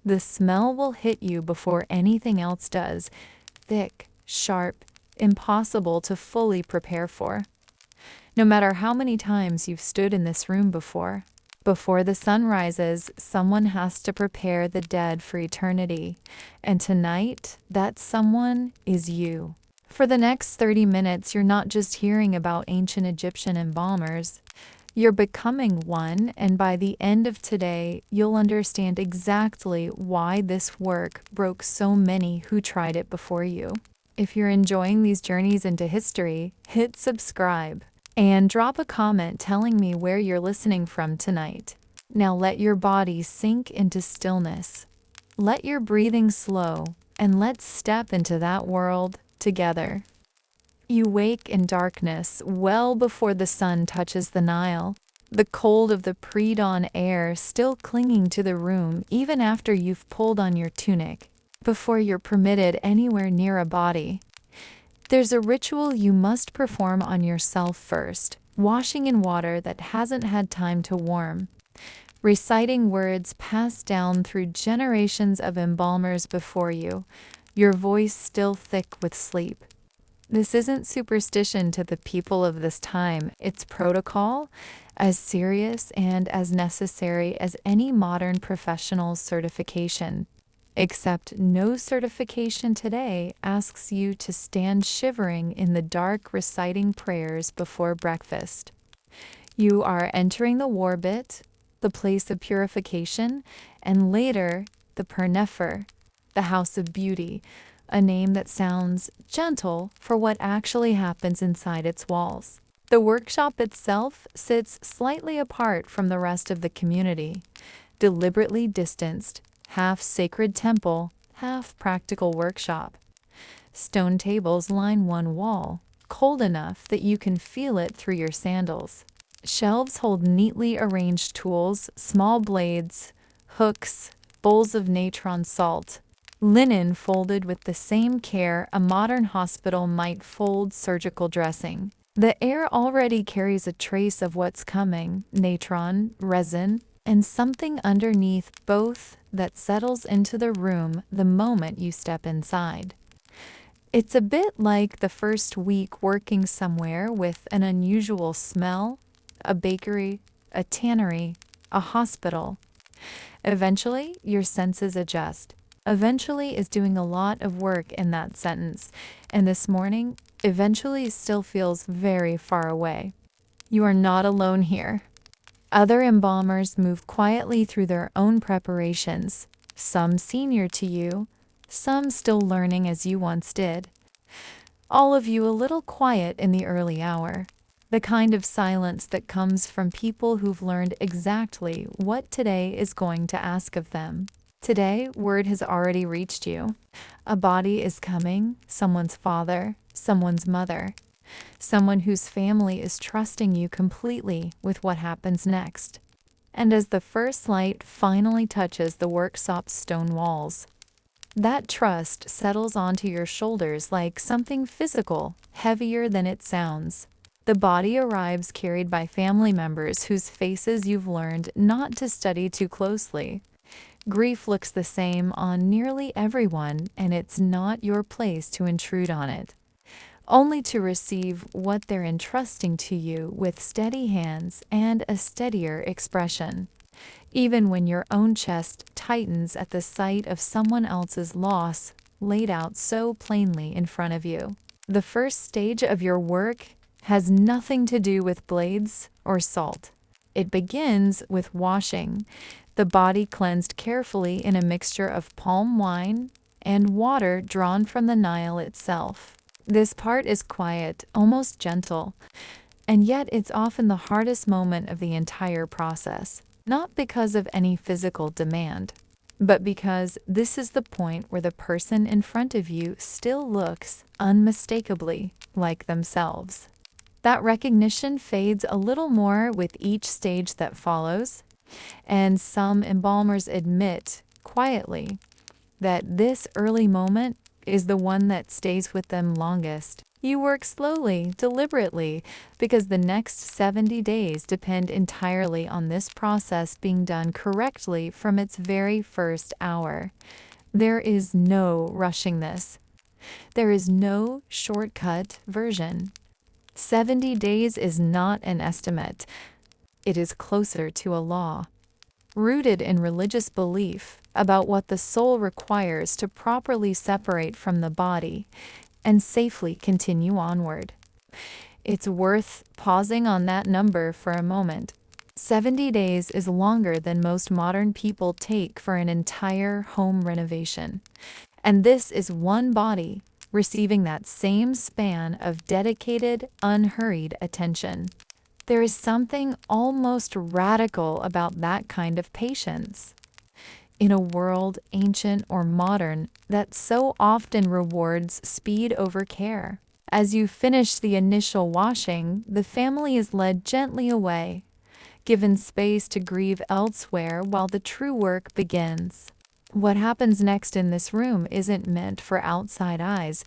The smell will hit you before anything else does. Thick, sharp, impossible to fully prepare for. No matter how many times you've stood in this room before the sun rises, someone has to prepare the dead for eternity. And tonight, that someone is you. For the next 30 minutes, you're not just hearing about ancient Egyptian embalmers. You're becoming one, and by the end of today, you'll understand exactly why this work broke so many who tried it before you. If you're enjoying these journeys into history, hit subscribe and drop a comment telling me where you're listening from tonight. Now let your body sink into stillness. Let your breathing slow, and let's step into that world together. You wake in darkness well before the sun touches the Nile, the cold of the pre-dawn air still clinging to the room even after you've pulled on your tunic, before you're permitted anywhere near a body. There's a ritual you must perform on yourself first, washing in water that hasn't had time to warm, reciting words passed down through generations of embalmers before you, your voice still thick with sleep. This isn't superstition to the people of this time, it's protocol, as serious and as necessary as any modern professional's certification. Except no certification today asks you to stand shivering in the dark reciting prayers before breakfast. You are entering the warbit, the place of purification, and later the Pernefer, the house of beauty, a name that sounds gentle for what actually happens inside its walls. The workshop itself sits slightly apart from the rest of the community, deliberately distanced, half sacred temple, half practical workshop. Stone tables line one wall, cold enough that you can feel it through your sandals. Shelves hold neatly arranged tools, small blades, hooks, bowls of natron salt, linen folded with the same care a modern hospital might fold surgical dressing. The air already carries a trace of what's coming, natron, resin, and something underneath both that settles into the room the moment you step inside. It's a bit like the first week working somewhere with an unusual smell, a bakery, a tannery, a hospital. Eventually, your senses adjust. Eventually is doing a lot of work in that sentence, and this morning, eventually still feels very far away. You are not alone here. Other embalmers move quietly through their own preparations, some senior to you, some still learning as you once did. All of you a little quiet in the early hour, the kind of silence that comes from people who've learned exactly what today is going to ask of them. Today, word has already reached you. A body is coming, someone's father, someone's mother, someone whose family is trusting you completely with what happens next. And as the first light finally touches the workshop's stone walls, that trust settles onto your shoulders like something physical, heavier than it sounds. The body arrives carried by family members whose faces you've learned not to study too closely. Grief looks the same on nearly everyone, and it's not your place to intrude on it, only to receive what they're entrusting to you with steady hands and a steadier expression, even when your own chest tightens at the sight of someone else's loss laid out so plainly in front of you. The first stage of your work has nothing to do with blades or salt. It begins with washing, the body cleansed carefully in a mixture of palm wine and water drawn from the Nile itself. This part is quiet, almost gentle, and yet it's often the hardest moment of the entire process, not because of any physical demand, but because this is the point where the person in front of you still looks unmistakably like themselves. That recognition fades a little more with each stage that follows, and some embalmers admit, quietly, that this early moment is the one that stays with them longest. You work slowly, deliberately, because the next 70 days depend entirely on this process being done correctly from its very first hour. There is no rushing this. There is no shortcut version. 70 days is not an estimate. It is closer to a law, rooted in religious belief about what the soul requires to properly separate from the body and safely continue onward. It's worth pausing on that number for a moment. 70 days is longer than most modern people take for an entire home renovation. And this is one body receiving that same span of dedicated, unhurried attention. There is something almost radical about that kind of patience. In a world, ancient or modern, that so often rewards speed over care. As you finish the initial washing, the family is led gently away, given space to grieve elsewhere while the true work begins. What happens next in this room isn't meant for outside eyes,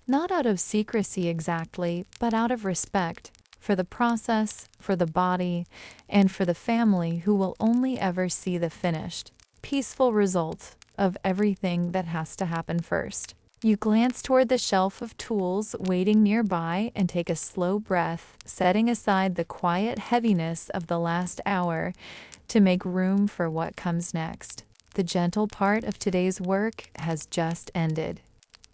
not out of secrecy exactly, but out of respect for the process, for the body, and for the family who will only ever see the finished, peaceful result of everything that has to happen first. You glance toward the shelf of tools waiting nearby and take a slow breath, setting aside the quiet heaviness of the last hour to make room for what comes next. The gentle part of today's work has just ended.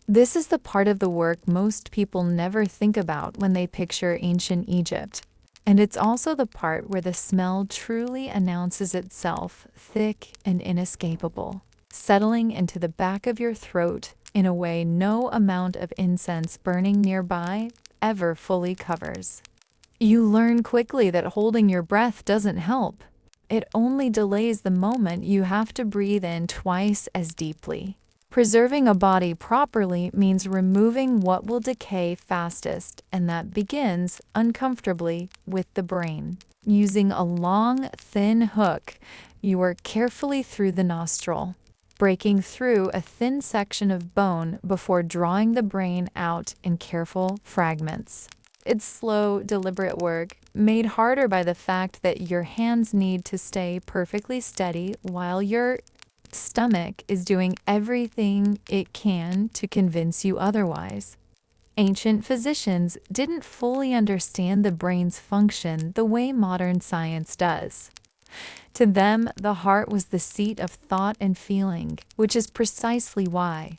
This is the part of the work most people never think about when they picture ancient Egypt. And it's also the part where the smell truly announces itself, thick and inescapable, settling into the back of your throat in a way no amount of incense burning nearby ever fully covers. You learn quickly that holding your breath doesn't help. It only delays the moment you have to breathe in twice as deeply. Preserving a body properly means removing what will decay fastest, and that begins, uncomfortably, with the brain. Using a long, thin hook, you work carefully through the nostril, breaking through a thin section of bone before drawing the brain out in careful fragments. It's slow, deliberate work, made harder by the fact that your hands need to stay perfectly steady while your stomach is doing everything it can to convince you otherwise. Ancient physicians didn't fully understand the brain's function the way modern science does. To them, the heart was the seat of thought and feeling, which is precisely why,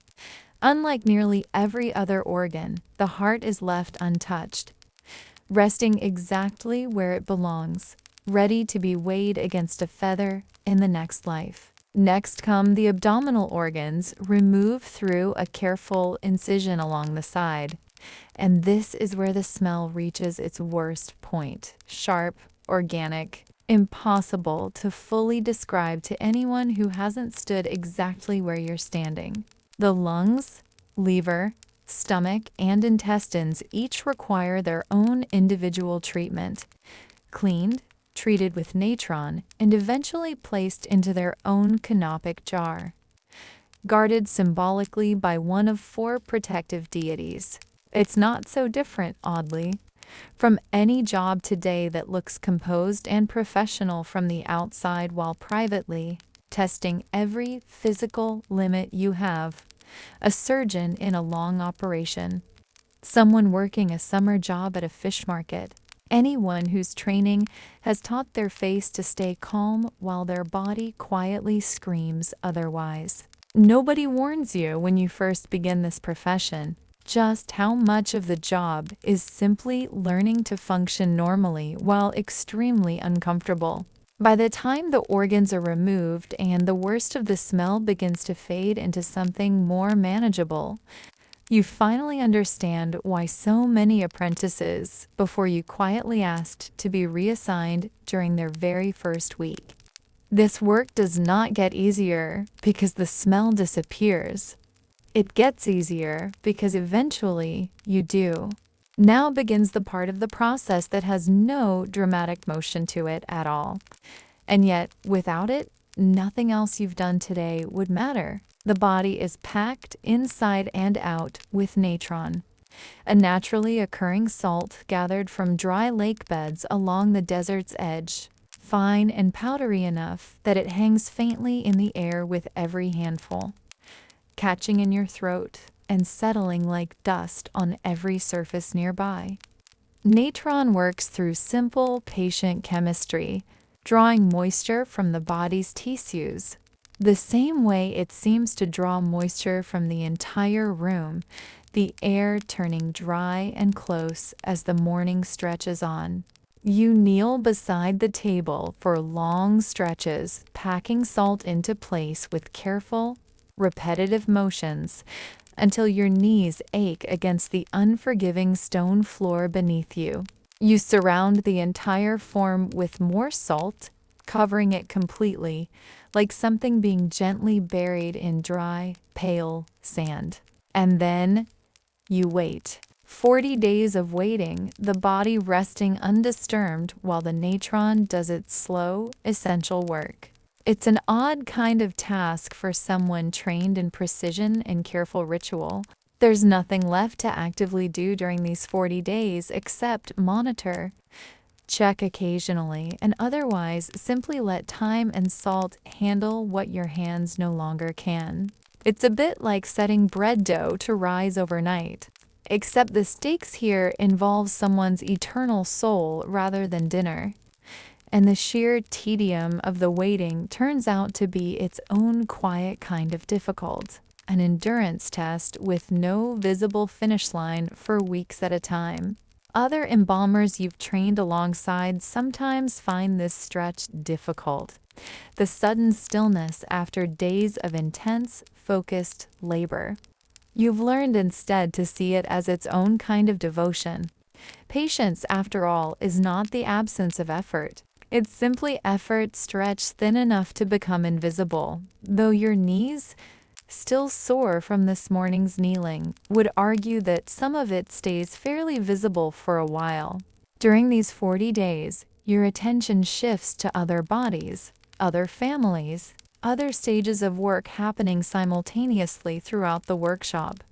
unlike nearly every other organ, the heart is left untouched, resting exactly where it belongs, ready to be weighed against a feather in the next life. Next come the abdominal organs, removed through a careful incision along the side. And this is where the smell reaches its worst point. Sharp, organic, impossible to fully describe to anyone who hasn't stood exactly where you're standing. The lungs, liver, stomach, and intestines each require their own individual treatment. Cleaned, treated with natron, and eventually placed into their own canopic jar, guarded symbolically by one of 4 protective deities. It's not so different, oddly, from any job today that looks composed and professional from the outside while privately testing every physical limit you have. A surgeon in a long operation, someone working a summer job at a fish market, anyone whose training has taught their face to stay calm while their body quietly screams otherwise. Nobody warns you when you first begin this profession just how much of the job is simply learning to function normally while extremely uncomfortable. By the time the organs are removed and the worst of the smell begins to fade into something more manageable, you finally understand why so many apprentices, before you quietly asked to be reassigned during their very first week. This work does not get easier because the smell disappears. It gets easier because eventually you do. Now begins the part of the process that has no dramatic motion to it at all. And yet, without it, nothing else you've done today would matter. The body is packed inside and out with natron. a naturally occurring salt gathered from dry lake beds along the desert's edge, fine and powdery enough that it hangs faintly in the air with every handful, catching in your throat and settling like dust on every surface nearby. Natron works through simple, patient chemistry, drawing moisture from the body's tissues, the same way it seems to draw moisture from the entire room, the air turning dry and close as the morning stretches on. You kneel beside the table for long stretches, packing salt into place with careful, repetitive motions until your knees ache against the unforgiving stone floor beneath you. You surround the entire form with more salt, covering it completely, like something being gently buried in dry, pale sand. And then you wait. 40 days of waiting, the body resting undisturbed while the natron does its slow, essential work. It's an odd kind of task for someone trained in precision and careful ritual. There's nothing left to actively do during these 40 days except monitor, check occasionally, and otherwise simply let time and salt handle what your hands no longer can. It's a bit like setting bread dough to rise overnight, except the stakes here involve someone's eternal soul rather than dinner. And the sheer tedium of the waiting turns out to be its own quiet kind of difficult, an endurance test with no visible finish line for weeks at a time. Other embalmers you've trained alongside sometimes find this stretch difficult. The sudden stillness after days of intense, focused labor. You've learned instead to see it as its own kind of devotion. Patience, after all, is not the absence of effort. It's simply effort stretched thin enough to become invisible, though your knees, still sore from this morning's kneeling, would argue that some of it stays fairly visible for a while. During these 40 days, your attention shifts to other bodies, other families, other stages of work happening simultaneously throughout the workshop.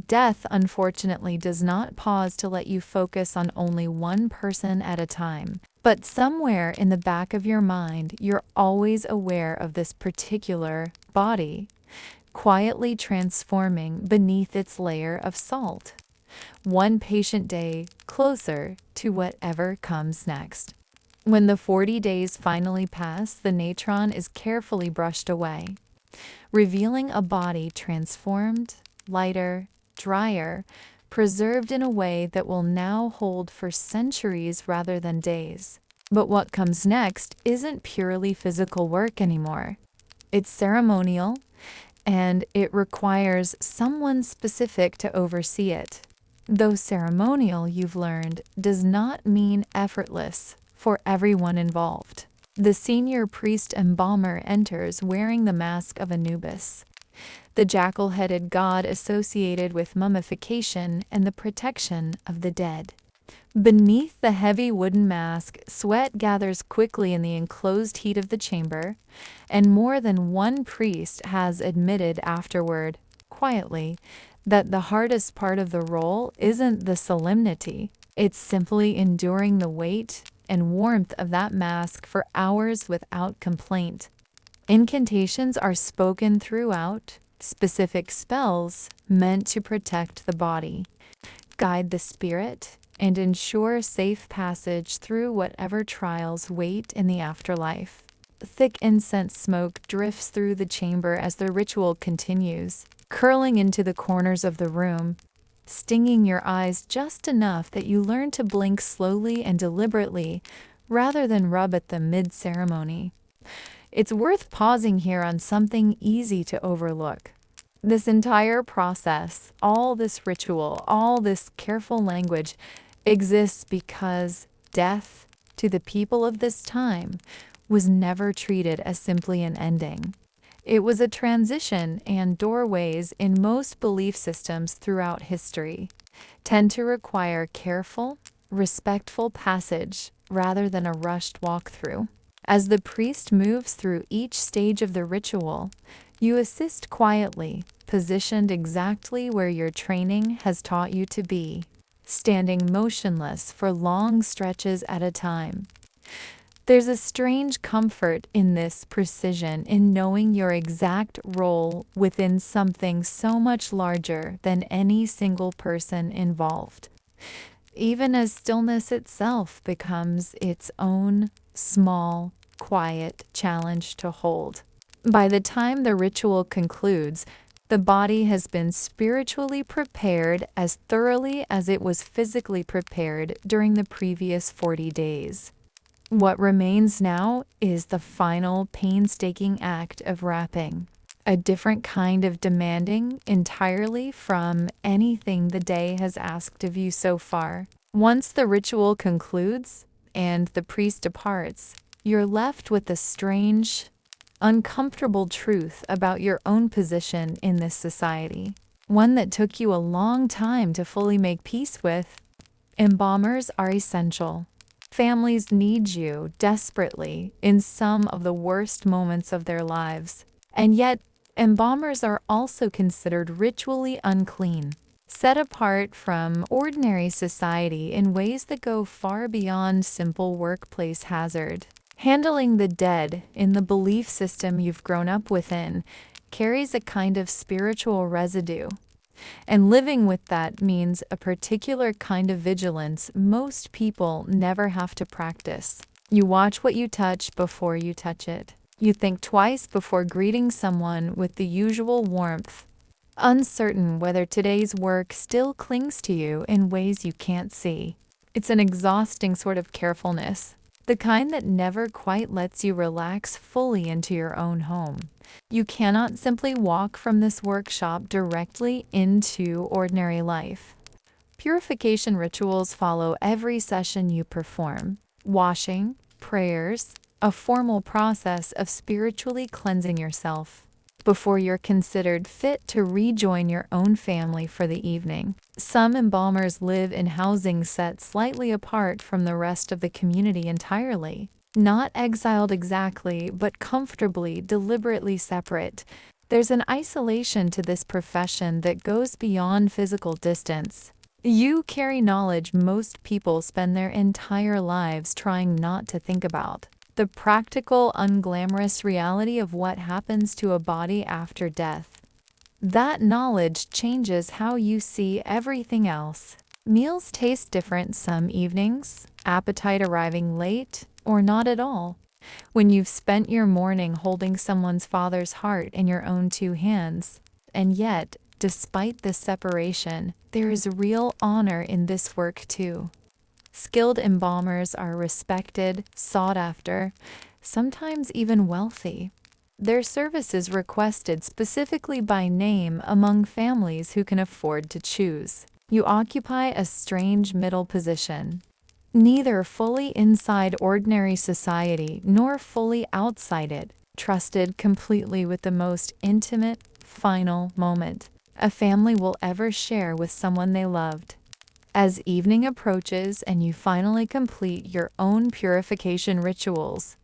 Death, unfortunately, does not pause to let you focus on only one person at a time. But somewhere in the back of your mind, you're always aware of this particular body, quietly transforming beneath its layer of salt. One patient day closer to whatever comes next. When the 40 days finally pass, the natron is carefully brushed away, revealing a body transformed, lighter, drier, preserved in a way that will now hold for centuries rather than days. But what comes next isn't purely physical work anymore. It's ceremonial, and it requires someone specific to oversee it. Though ceremonial, you've learned, does not mean effortless for everyone involved. The senior priest embalmer enters wearing the mask of Anubis, the jackal-headed god associated with mummification and the protection of the dead. Beneath the heavy wooden mask, sweat gathers quickly in the enclosed heat of the chamber, and more than one priest has admitted afterward, quietly, that the hardest part of the role isn't the solemnity. It's simply enduring the weight and warmth of that mask for hours without complaint. Incantations are spoken throughout, specific spells meant to protect the body, guide the spirit, and ensure safe passage through whatever trials wait in the afterlife. Thick incense smoke drifts through the chamber as the ritual continues, curling into the corners of the room, stinging your eyes just enough that you learn to blink slowly and deliberately rather than rub at them mid-ceremony. It's worth pausing here on something easy to overlook. This entire process, all this ritual, all this careful language exists because death, to the people of this time, was never treated as simply an ending. It was a transition, and doorways in most belief systems throughout history tend to require careful, respectful passage rather than a rushed walkthrough. As the priest moves through each stage of the ritual, you assist quietly, positioned exactly where your training has taught you to be, standing motionless for long stretches at a time. There's a strange comfort in this precision, in knowing your exact role within something so much larger than any single person involved, even as stillness itself becomes its own small, quiet challenge to hold. By the time the ritual concludes, the body has been spiritually prepared as thoroughly as it was physically prepared during the previous 40 days. What remains now is the final painstaking act of wrapping, a different kind of demanding entirely from anything the day has asked of you so far. Once the ritual concludes and the priest departs, you're left with a strange, uncomfortable truth about your own position in this society, one that took you a long time to fully make peace with. Embalmers are essential. Families need you desperately in some of the worst moments of their lives. And yet, embalmers are also considered ritually unclean, set apart from ordinary society in ways that go far beyond simple workplace hazard. Handling the dead in the belief system you've grown up within carries a kind of spiritual residue. And living with that means a particular kind of vigilance most people never have to practice. You watch what you touch before you touch it. You think twice before greeting someone with the usual warmth, uncertain whether today's work still clings to you in ways you can't see. It's an exhausting sort of carefulness, the kind that never quite lets you relax fully into your own home. You cannot simply walk from this workshop directly into ordinary life. Purification rituals follow every session you perform. Washing, prayers, a formal process of spiritually cleansing yourself before you're considered fit to rejoin your own family for the evening. Some embalmers live in housing set slightly apart from the rest of the community entirely. Not exiled exactly, but comfortably, deliberately separate. There's an isolation to this profession that goes beyond physical distance. You carry knowledge most people spend their entire lives trying not to think about. The practical, unglamorous reality of what happens to a body after death. That knowledge changes how you see everything else. Meals taste different some evenings, appetite arriving late, or not at all. When you've spent your morning holding someone's father's heart in your own two hands. And yet, despite this separation, there is real honor in this work too. Skilled embalmers are respected, sought after, sometimes even wealthy. Their service is requested specifically by name among families who can afford to choose. You occupy a strange middle position, neither fully inside ordinary society nor fully outside it, trusted completely with the most intimate, final moment a family will ever share with someone they loved. As evening approaches and you finally complete your own purification rituals,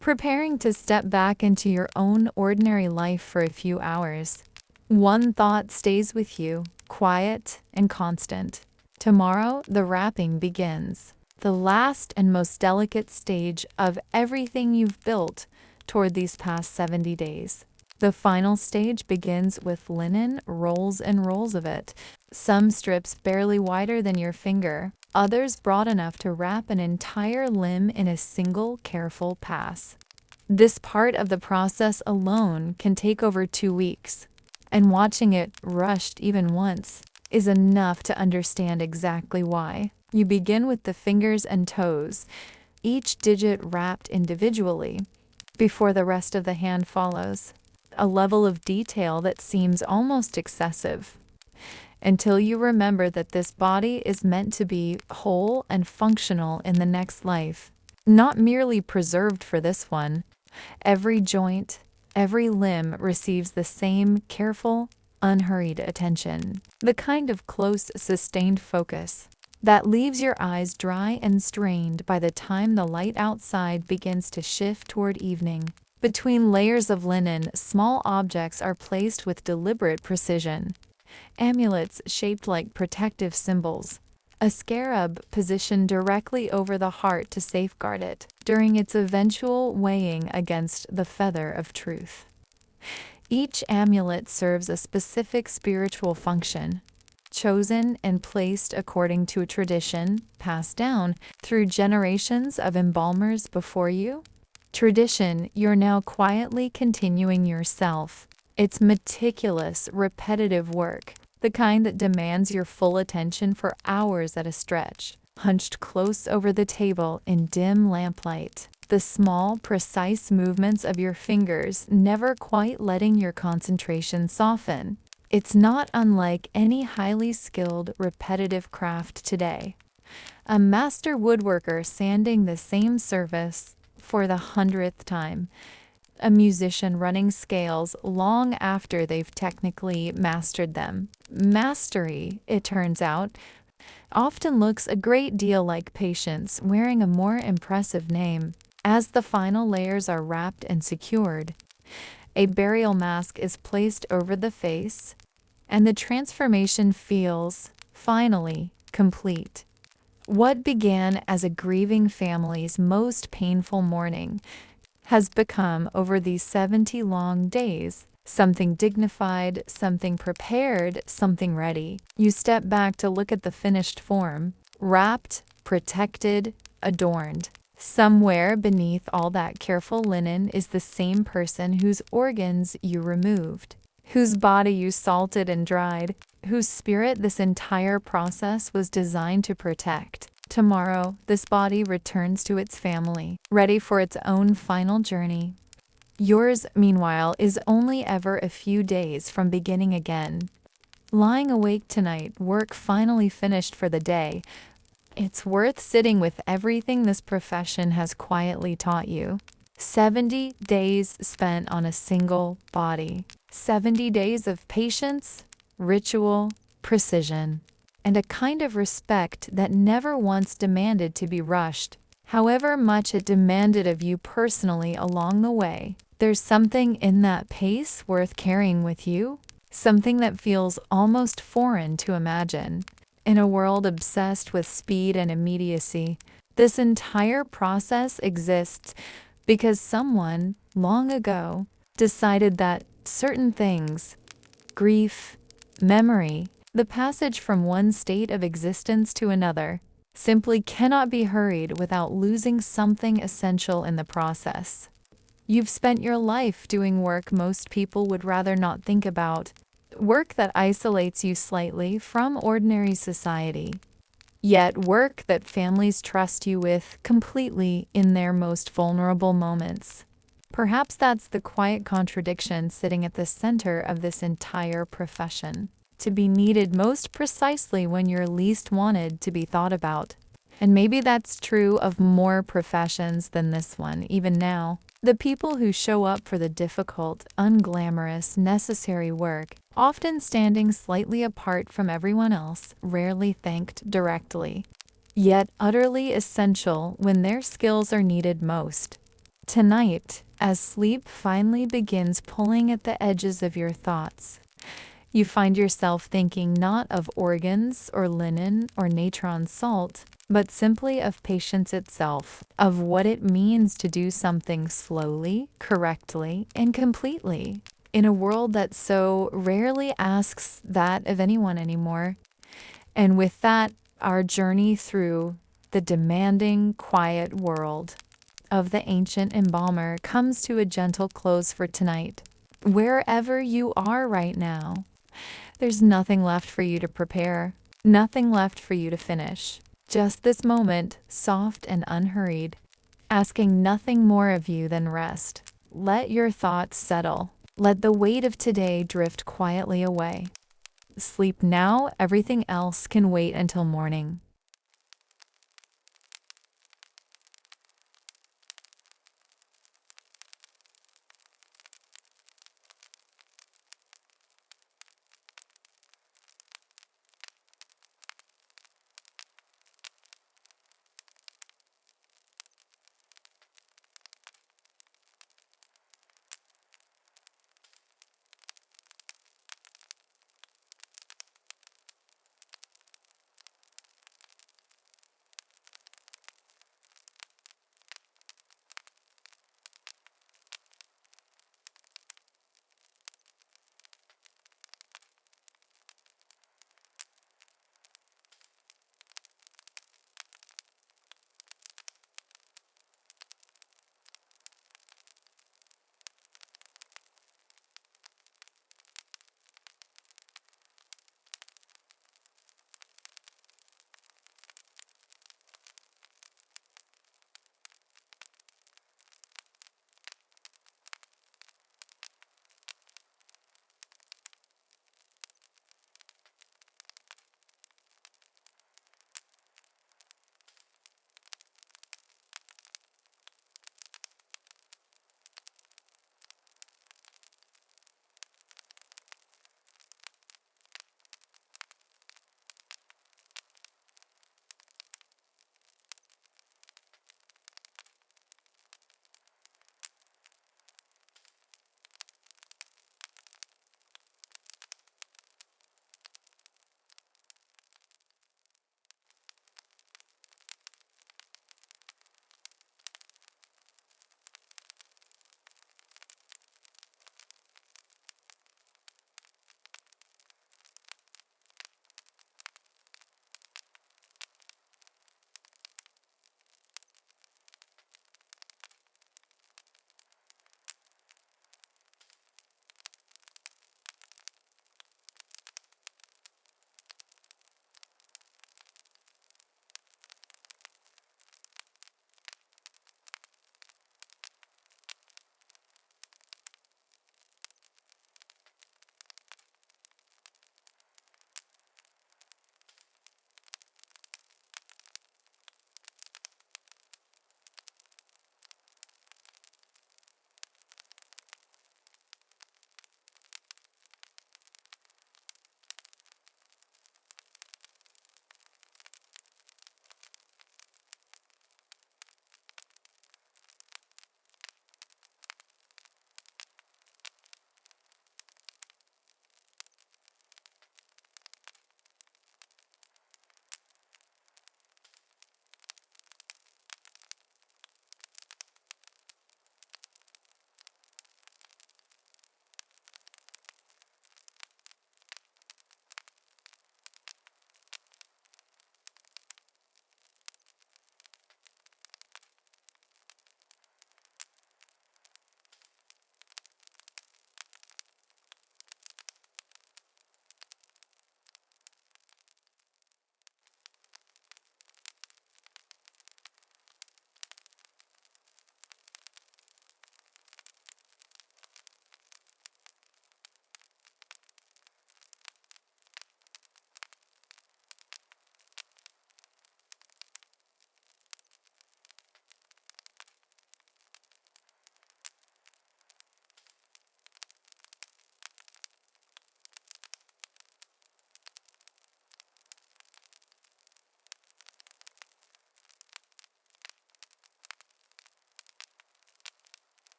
preparing to step back into your own ordinary life for a few hours, one thought stays with you, quiet and constant. Tomorrow, the wrapping begins, the last and most delicate stage of everything you've built toward these past 70 days. The final stage begins with linen, rolls and rolls of it, some strips barely wider than your finger, others broad enough to wrap an entire limb in a single careful pass. This part of the process alone can take over 2 weeks, and watching it rushed even once is enough to understand exactly why. You begin with the fingers and toes, each digit wrapped individually, before the rest of the hand follows. A level of detail that seems almost excessive, until you remember that this body is meant to be whole and functional in the next life, not merely preserved for this one. Every joint, every limb receives the same careful, unhurried attention, the kind of close, sustained focus that leaves your eyes dry and strained by the time the light outside begins to shift toward evening. Between layers of linen, small objects are placed with deliberate precision. Amulets shaped like protective symbols. A scarab positioned directly over the heart to safeguard it during its eventual weighing against the feather of truth. Each amulet serves a specific spiritual function, chosen and placed according to a tradition passed down through generations of embalmers before you. Tradition, you're now quietly continuing yourself. It's meticulous, repetitive work, the kind that demands your full attention for hours at a stretch, hunched close over the table in dim lamplight. The small, precise movements of your fingers never quite letting your concentration soften. It's not unlike any highly skilled, repetitive craft today. A master woodworker sanding the same surface for the 100th time. A musician running scales long after they've technically mastered them. Mastery, it turns out, often looks a great deal like patience wearing a more impressive name. As the final layers are wrapped and secured, a burial mask is placed over the face, and the transformation feels, finally, complete. What began as a grieving family's most painful mourning has become, over these 70 long days, something dignified, something prepared, something ready. You step back to look at the finished form, wrapped, protected, adorned. Somewhere beneath all that careful linen is the same person whose organs you removed, whose body you salted and dried, whose spirit this entire process was designed to protect. Tomorrow, this body returns to its family, ready for its own final journey. Yours, meanwhile, is only ever a few days from beginning again. Lying awake tonight, work finally finished for the day. It's worth sitting with everything this profession has quietly taught you. 70 days spent on a single body. 70 days of patience, ritual, precision, and a kind of respect that never once demanded to be rushed. However much it demanded of you personally along the way, there's something in that pace worth carrying with you, something that feels almost foreign to imagine. In a world obsessed with speed and immediacy, this entire process exists because someone, long ago, decided that certain things, grief, memory, the passage from one state of existence to another, simply cannot be hurried without losing something essential in the process. You've spent your life doing work most people would rather not think about, work that isolates you slightly from ordinary society, yet work that families trust you with completely in their most vulnerable moments. Perhaps that's the quiet contradiction sitting at the center of this entire profession. To be needed most precisely when you're least wanted to be thought about. And maybe that's true of more professions than this one, even now. The people who show up for the difficult, unglamorous, necessary work, often standing slightly apart from everyone else, rarely thanked directly, yet utterly essential when their skills are needed most. Tonight, as sleep finally begins pulling at the edges of your thoughts, you find yourself thinking not of organs or linen or natron salt, but simply of patience itself, of what it means to do something slowly, correctly, and completely, in a world that so rarely asks that of anyone anymore. And with that, our journey through the demanding, quiet world of the ancient embalmer comes to a gentle close for tonight. Wherever you are right now, there's nothing left for you to prepare, nothing left for you to finish. Just this moment, soft and unhurried, asking nothing more of you than rest. Let your thoughts settle. Let the weight of today drift quietly away. Sleep now, everything else can wait until morning.